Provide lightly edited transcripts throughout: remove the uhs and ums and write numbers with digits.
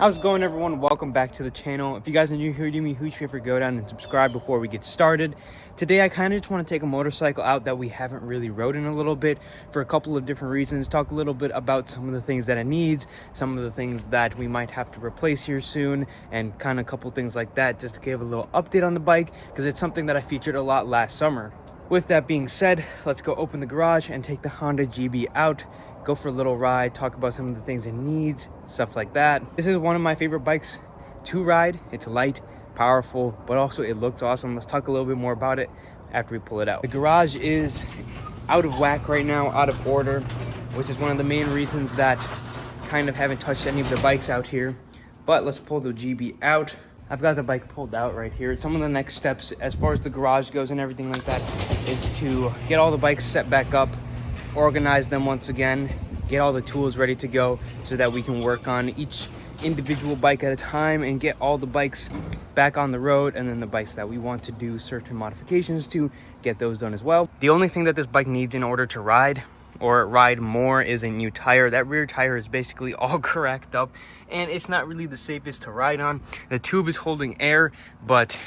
How's it going, everyone? Welcome back to the channel. If you guys are new here, do me a huge favor, go down and subscribe before we get started. Today I kind of just want to take a motorcycle out that we haven't really rode in a little bit for a couple of different reasons. Talk a little bit about some of the things that it needs, some of the things that we might have to replace here soon, and kind of a couple things like that, just to give a little update on the bike because it's something that I featured a lot last summer. With that being said, let's go open the garage and take the Honda GB out, go for a little ride, talk about some of the things it needs, stuff like that. This is one of my favorite bikes to ride. It's light, powerful, but also it looks awesome. Let's talk a little bit more about it after we pull it out. The garage is out of whack right now, out of order, which is one of the main reasons that kind of haven't touched any of the bikes out here. But let's pull the GB out. I've got the bike pulled out right here. Some of the next steps as far as the garage goes and everything like that is to get all the bikes set back up, organize them once again, get all the tools ready to go so that we can work on each individual bike at a time and get all the bikes back on the road, and then the bikes that we want to do certain modifications to, get those done as well. The only thing that this bike needs in order to ride or ride more is a new tire. That rear tire is basically all cracked up and it's not really the safest to ride on. The tube is holding air, but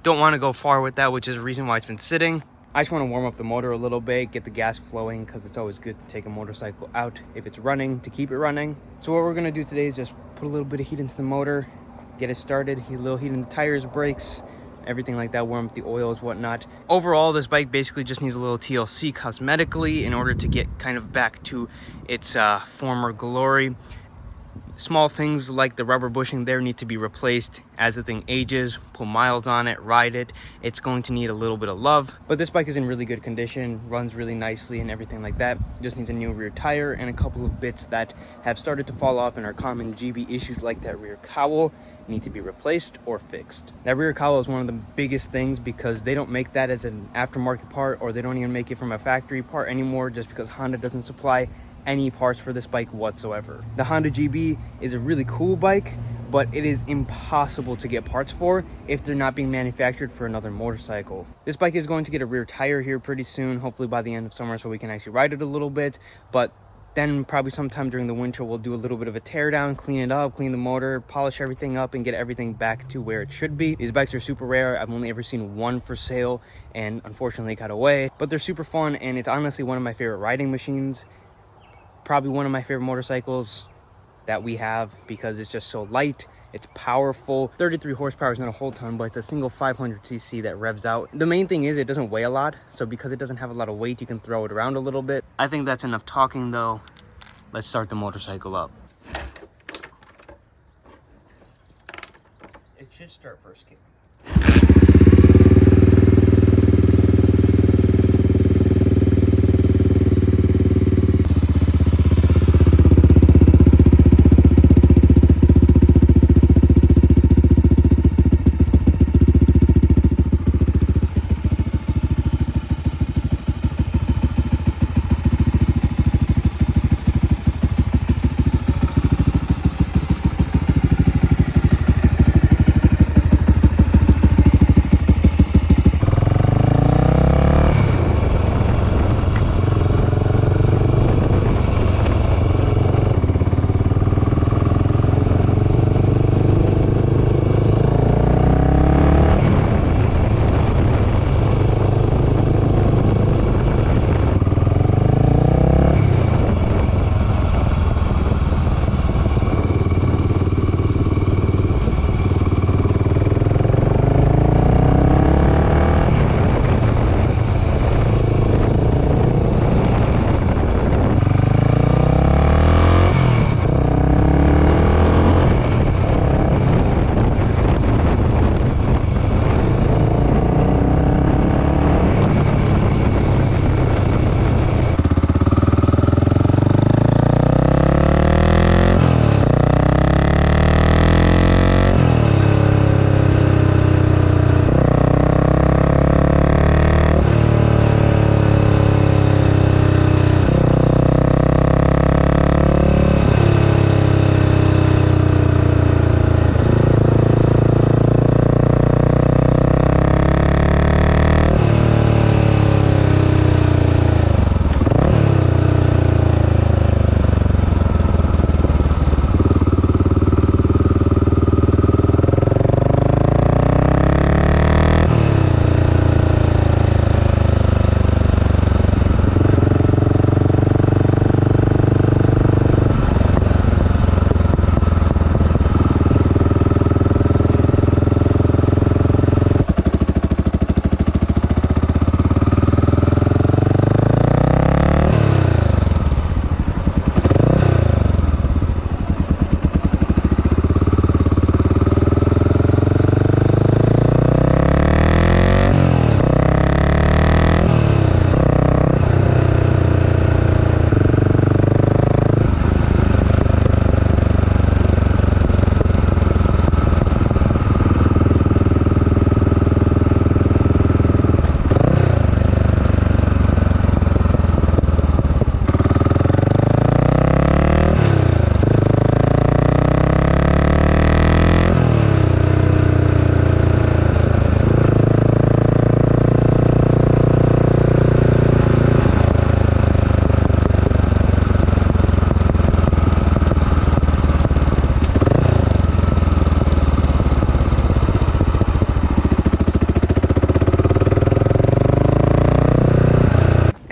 don't want to go far with that, which is the reason why it's been sitting. I just want to warm up the motor a little bit, get the gas flowing, because it's always good to take a motorcycle out if it's running, to keep it running. So what we're going to do today is just put a little bit of heat into the motor, get it started, a little heat in the tires, brakes, everything like that, warm up the oils, whatnot. Overall, this bike basically just needs a little TLC cosmetically in order to get kind of back to its former glory. Small things like the rubber bushing there need to be replaced as the thing ages. Put miles on it, ride it. It's going to need a little bit of love. But this bike is in really good condition, runs really nicely and everything like that. Just needs a new rear tire and a couple of bits that have started to fall off and are common GB issues, like that rear cowl need to be replaced or fixed. That rear cowl is one of the biggest things because they don't make that as an aftermarket part, or they don't even make it from a factory part anymore, just because Honda doesn't supply any parts for this bike whatsoever. The Honda GB is a really cool bike, but it is impossible to get parts for if they're not being manufactured for another motorcycle. This bike is going to get a rear tire here pretty soon, hopefully by the end of summer, so we can actually ride it a little bit. But then probably sometime during the winter, we'll do a little bit of a tear down, clean it up, clean the motor, polish everything up, and get everything back to where it should be. These bikes are super rare. I've only ever seen one for sale, and unfortunately it got away. But they're super fun, and it's honestly one of my favorite riding machines. Probably one of my favorite motorcycles that we have because it's just so light, it's powerful. 33 horsepower is not a whole ton, but it's a single 500cc that revs out. The main thing is it doesn't weigh a lot, so because it doesn't have a lot of weight, you can throw it around a little bit. I think that's enough talking though. Let's start the motorcycle up. It should start first kick.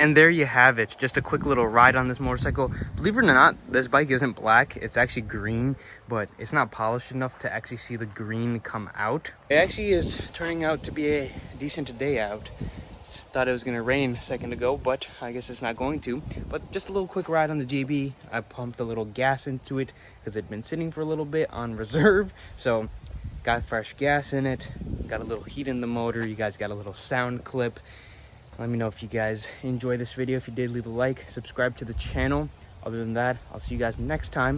And there you have it, just a quick little ride on this motorcycle. Believe it or not, this bike isn't black, it's actually green, but it's not polished enough to actually see the green come out. It actually is turning out to be a decent day out. Thought it was gonna rain a second ago, but I guess it's not going to. But just a little quick ride on the GB. I pumped a little gas into it because it'd been sitting for a little bit on reserve, so got fresh gas in it, got a little heat in the motor. You guys got a little sound clip. Let me know if you guys enjoy this video. If you did, leave a like, subscribe to the channel. Other than that, I'll see you guys next time